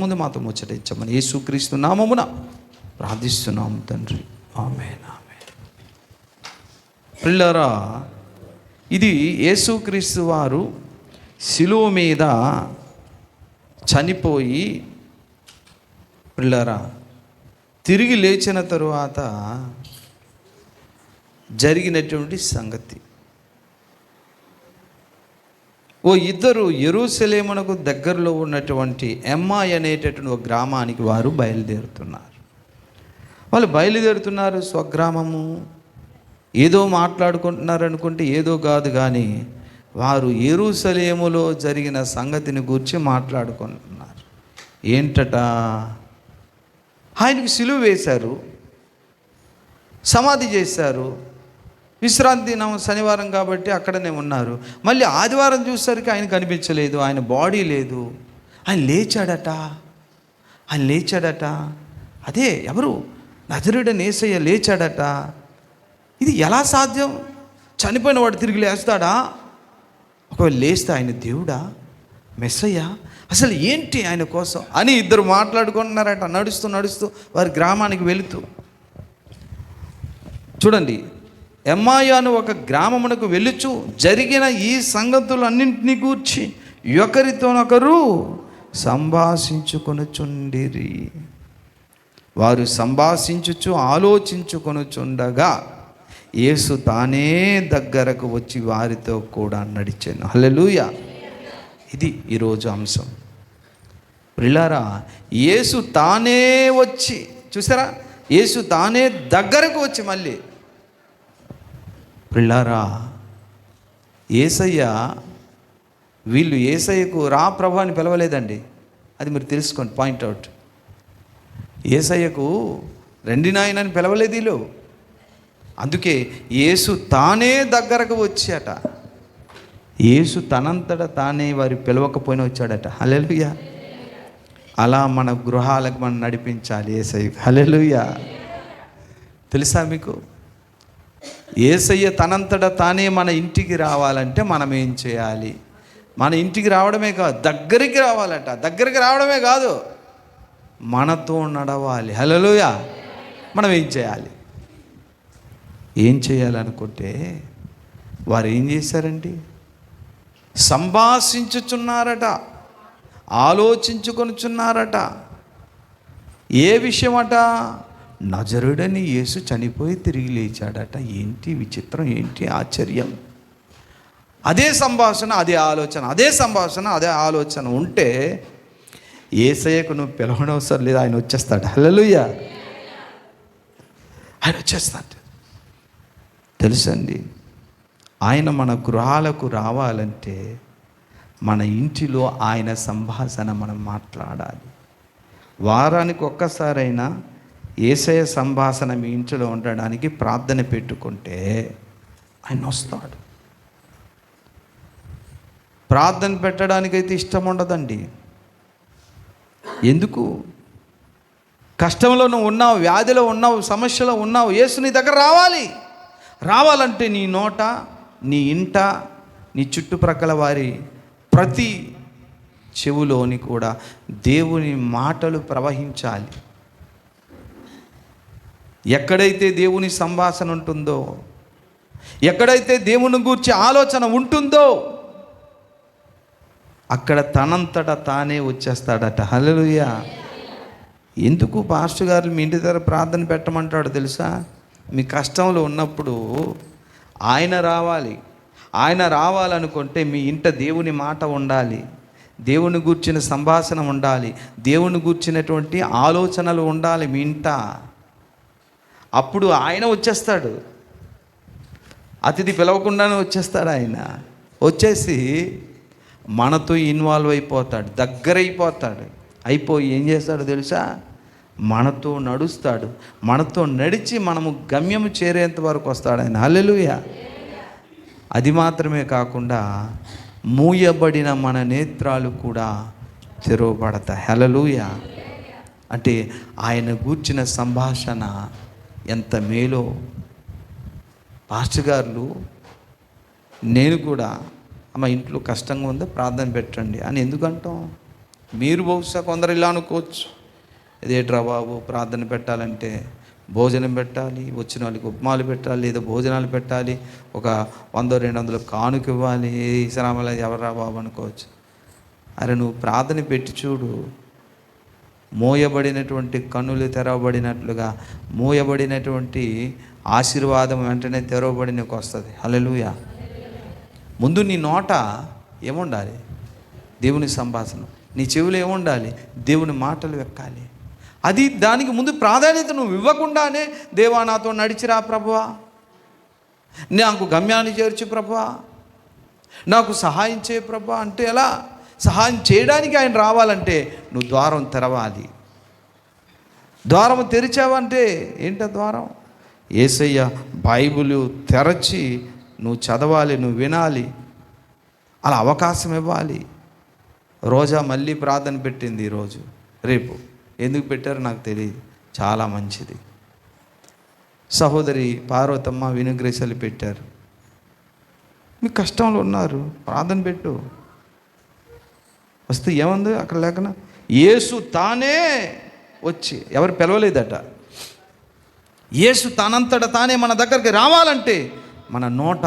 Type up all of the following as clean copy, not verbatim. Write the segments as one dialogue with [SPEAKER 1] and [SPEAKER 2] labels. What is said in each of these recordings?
[SPEAKER 1] ముందు మాతో ముచ్చటించమని యేసుక్రీస్తు నామమున ప్రార్థిస్తున్నాము తండ్రి. ఆమేన్, ఆమేన్. ప్రియులారా, ఇది యేసుక్రీస్తు వారు శిలువ మీద చనిపోయి ప్రియులారా తిరిగి లేచిన తరువాత జరిగినటువంటి సంగతి. ఓ ఇద్దరు యెరూషలేమునకు దగ్గరలో ఉన్నటువంటి ఎమ్మాయి అనేటటువంటి ఒక గ్రామానికి వారు బయలుదేరుతున్నారు. వాళ్ళు బయలుదేరుతున్నారు స్వగ్రామము. ఏదో మాట్లాడుకుంటున్నారు అనుకుంటే ఏదో కాదు, కానీ వారు యెరూషలేములో జరిగిన సంగతిని గురించి మాట్లాడుకుంటున్నారు. ఏంటట? ఆయనకు సిలువ వేశారు, సమాధి చేశారు. విశ్రాంతి దినం శనివారం కాబట్టి అక్కడనే ఉన్నారు. మళ్ళీ ఆదివారం చూసేసరికి ఆయన కనిపించలేదు, ఆయన బాడీ లేదు. ఆయన లేచాడట. అదే ఎవరు? నజరేయుడైన యేసయ్య లేచాడట. ఇది ఎలా సాధ్యం? చనిపోయిన వాడు తిరిగి లేస్తాడా? ఒకవేళ లేస్తే ఆయన దేవుడా, మెస్సయ్య, అసలు ఏంటి ఆయన కోసం అని ఇద్దరు మాట్లాడుకుంటున్నారట. నడుస్తూ నడుస్తూ వారి గ్రామానికి వెళుతూ చూడండి, ఎమ్మాయాను ఒక గ్రామమునకు వెళ్ళుచు జరిగిన ఈ సంగతులన్నింటినీ గూర్చి ఒకరితోనొకరు సంభాషించుకొనుచుండిరి. వారు సంభాషించుచు ఆలోచించుకొనుచుండగా యేసు తానే దగ్గరకు వచ్చి వారితో కూడా నడిచాను. హల్లెలూయా. ఇది ఈరోజు అంశం. ప్రియులారా, యేసు తానే వచ్చి, చూసారా, యేసు తానే దగ్గరకు వచ్చి మళ్ళీ. ప్రియులారా, యేసయ్య, వీళ్ళు యేసయ్యకు రా ప్రభు అని పిలవలేదండి. అది మీరు తెలుసుకోండి, పాయింట్అవుట్. యేసయ్యకు రండి నాయన అని పిలవలేదు వీళ్ళు. అందుకే యేసు తానే దగ్గరకు వచ్చాట. యేసు తనంతట తానే వారి పిలవకపోయినా వచ్చాడట. హల్లెలూయా. అలా మన గృహాలకు మనం నడిపించాలి యేసయ్య. హల్లెలూయా. తెలుసా మీకు, యేసయ్య తనంతట తానే మన ఇంటికి రావాలంటే మనం ఏం చేయాలి? మన ఇంటికి రావడమే కాదు, దగ్గరికి రావాలట. దగ్గరికి రావడమే కాదు, మనతో నడవాలి. హల్లెలూయా. మనం ఏం చేయాలి? ఏం చేయాలనుకుంటే వారు ఏం చేశారండి? సంభాషించుచున్నారట, ఆలోచించుకొనుచున్నారట. ఏ విషయమట? నజరేయుడైన యేసు చనిపోయి తిరిగి లేచాడట. ఏంటి విచిత్రం, ఏంటి ఆశ్చర్యం! అదే సంభాషణ, అదే ఆలోచన, అదే సంభాషణ, అదే ఆలోచన ఉంటే యేసయ్యకు నువ్వు పిలవనవసరం లేదు, ఆయన వచ్చేస్తాడు. హల్లెలూయా. ఆయన వచ్చేస్తాడు. తెలుసండి, ఆయన మన గృహాలకు రావాలంటే మన ఇంటిలో ఆయన సంభాషణ మనం మాట్లాడాలి. వారానికి ఒక్కసారైనా యేసయ్య సంభాషణ మీ ఇంటిలో ఉండడానికి ప్రార్థన పెట్టుకుంటే ఆయన వస్తాడు. ప్రార్థన పెట్టడానికైతే ఇష్టం ఉండదండి. ఎందుకు? కష్టంలో నువ్వు ఉన్నావు, వ్యాధిలో ఉన్నావు, సమస్యలో ఉన్నావు, యేసు నీ దగ్గర రావాలంటే నీ నోట, నీ ఇంట, నీ చుట్టుప్రక్కల వారి ప్రతి చెవులోని కూడా దేవుని మాటలు ప్రవహించాలి. ఎక్కడైతే దేవుని సంభాషణ ఉంటుందో, ఎక్కడైతే దేవుని గూర్చి ఆలోచన ఉంటుందో అక్కడ తనంతట తానే వచ్చేస్తాడట. హల్లెలూయా. ఎందుకు పాస్టర్ గారు మీ ఇంటి దగ్గర ప్రార్థన పెట్టమంటాడు తెలుసా? మీ కష్టంలో ఉన్నప్పుడు ఆయన రావాలి. ఆయన రావాలనుకుంటే మీ ఇంట దేవుని మాట ఉండాలి, దేవుని గూర్చిన సంభాషణ ఉండాలి, దేవుని గూర్చినటువంటి ఆలోచనలు ఉండాలి మీ ఇంట. అప్పుడు ఆయన వచ్చేస్తాడు. అతిథి పిలవకుండానే వచ్చేస్తాడు. ఆయన వచ్చేసి మనతో ఇన్వాల్వ్ అయిపోతాడు, దగ్గరైపోతాడు. అయిపోయి ఏం చేస్తాడో తెలుసా? మనతో నడుస్తాడు. మనతో నడిచి మనము గమ్యము చేరేంత వరకు వస్తాడు ఆయన. హల్లెలూయా. అది మాత్రమే కాకుండా మూయబడిన మన నేత్రాలు కూడా తెరవబడతాయి. హల్లెలూయా. అంటే ఆయన గూర్చిన సంభాషణ ఎంత మేలో. పాస్టర్ గారు, నేను కూడా మా ఇంట్లో కష్టంగా ఉందో ప్రార్థన పెట్టండి అని ఎందుకంటాం? మీరు బహుశా కొందరు ఇలా అనుకోవచ్చు, ఇదేట్రా బాబు, ప్రార్థన పెట్టాలంటే భోజనం పెట్టాలి, వచ్చిన వాళ్ళకి ఉప్మాలు పెట్టాలి, లేదా భోజనాలు పెట్టాలి, ఒక 100-200 కానుక ఇవ్వాలి, ఈ శ్రమలు ఎవరా బాబు అనుకోవచ్చు. అరే నువ్వు ప్రార్థన పెట్టి చూడు, మోయబడినటువంటి కన్నులు తెరవబడినట్లుగా మోయబడినటువంటి ఆశీర్వాదం వెంటనే తెరవబడి నీకు వస్తుంది. హల్లెలూయా. ముందు నీ నోట ఏముండాలి? దేవుని సంభాషణ. నీ చెవులు ఏముండాలి? దేవుని మాటలు ఎక్కాలి. అది దానికి ముందు ప్రాధాన్యత నువ్వు ఇవ్వకుండానే, దేవా నాతో నడిచిరా ప్రభువా, నాకు గమ్యాన్ని చేర్చు ప్రభువా, నాకు సహాయం చేయ ప్రభువా అంటే ఎలా? సహాయం చేయడానికి ఆయన రావాలంటే నువ్వు ద్వారం తెరవాలి. ద్వారం తెరిచావంటే ఏంట ద్వారం? యేసయ్య బైబిల్ తెరచి నువ్వు చదవాలి, నువ్వు వినాలి, అలా అవకాశం ఇవ్వాలి. రోజా మళ్ళీ ప్రార్థన పెట్టింది ఈరోజు, రేపు. ఎందుకు పెట్టారో నాకు తెలియదు, చాలా మంచిది. సహోదరి పార్వతమ్మ వినుగ్రేసాలు పెట్టారు. మీ కష్టంలో ఉన్నారు, ప్రార్థన పెట్టు. వస్తే ఏముంది అక్కడ లేకనా? యేసు తానే వచ్చి, ఎవరు పిలవలేదట, యేసు తానంతట తానే మన దగ్గరికి రావాలంటే మన నోట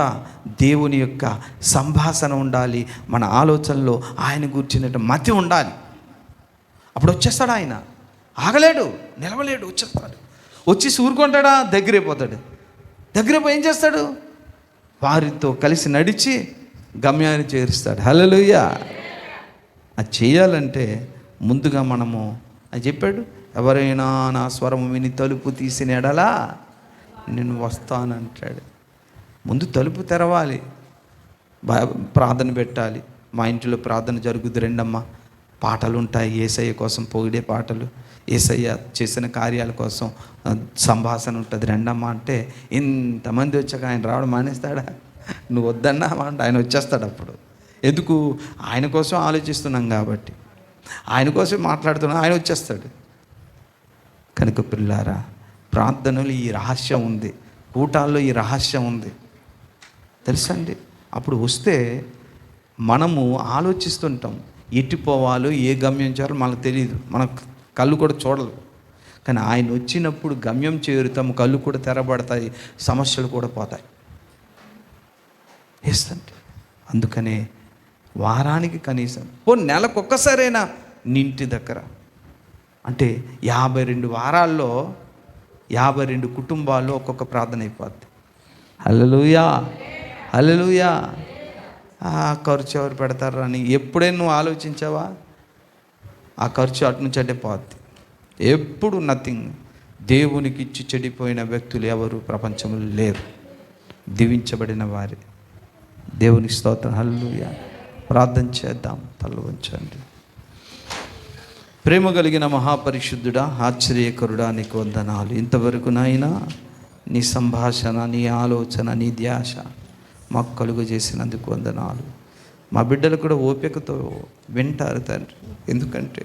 [SPEAKER 1] దేవుని యొక్క సంభాషణ ఉండాలి, మన ఆలోచనలో ఆయన కూర్చున్నట్టు మతి ఉండాలి. అప్పుడు వచ్చేస్తాడు ఆయన, ఆగలేడు, నిలవలేడు, వచ్చేస్తాడు. వచ్చి ఊరుకుంటాడా? దగ్గరైపోతాడు. దగ్గరైపోయి ఏం చేస్తాడు? వారితో కలిసి నడిచి గమ్యాన్ని చేరుస్తాడు. హల్లెలూయా. అది చేయాలంటే ముందుగా మనము అని చెప్పాడు, ఎవరైనా నా స్వరము విని తలుపు తీసిన ఎడలా నేను వస్తానంటాడు. ముందు తలుపు తెరవాలి, ప్రార్థన పెట్టాలి. మా ఇంట్లో ప్రార్థన జరుగుద్ది రెండమ్మ, పాటలు ఉంటాయి, యేసయ్య కోసం పొగిడే పాటలు, యేసయ్య చేసిన కార్యాల కోసం సంభాషణ ఉంటుంది. రెండమ్మ అంటే ఇంతమంది వచ్చాక ఆయన రావడం మానేస్తాడా? నువ్వు వద్దన్నా అంటే ఆయన వచ్చేస్తాడు. అప్పుడు ఎందుకు? ఆయన కోసం ఆలోచిస్తున్నాం కాబట్టి, ఆయన కోసం మాట్లాడుతున్నాం, ఆయన వచ్చేస్తాడు. కనుక పిల్లారా, ప్రార్థనలు ఈ రహస్యం ఉంది, కూటాల్లో ఈ రహస్యం ఉంది, తెలుసండి. అప్పుడు వస్తే మనము ఆలోచిస్తుంటాం, ఎటు పోవాలో, ఏ గమ్యం చేయాలో మనకు తెలియదు, మన కళ్ళు కూడా చూడదు. కానీ ఆయన వచ్చినప్పుడు గమ్యం చేరుతాము, కళ్ళు కూడా తెరబడతాయి, సమస్యలు కూడా పోతాయి. వేస్తంటే అందుకనే వారానికి కనీసం నెలకొక్కసారైనా నీ ఇంటి దగ్గర, అంటే 52 వారాల్లో 52 కుటుంబాల్లో ఒక్కొక్క ప్రార్థన అయిపోద్ది. హల్లెలూయా, హల్లెలూయా. ఖర్చు ఎవరు పెడతారు అని ఎప్పుడైనా నువ్వు ఆలోచించావా? ఆ ఖర్చు అటు నుంచి అంటే పోద్ది. ఎప్పుడు నథింగ్. దేవునికి ఇచ్చి చెడిపోయిన వ్యక్తులు ఎవరు ప్రపంచంలో లేరు, దీవించబడిన వారి. దేవుని స్తోత్రం. హల్లెలూయా. ప్రార్థన చేద్దాం, తల వంచండి. ప్రేమ కలిగిన మహాపరిశుద్ధుడా, ఆశ్చర్యకరుడా, నీకు వందనాలు. ఇంతవరకు నాయనా నీ సంభాషణ, నీ ఆలోచన, నీ ధ్యాస మాకు కలుగు చేసినందుకు వందనాలు. మా బిడ్డలు కూడా ఓపికతో వింటారు తండ్రి, ఎందుకంటే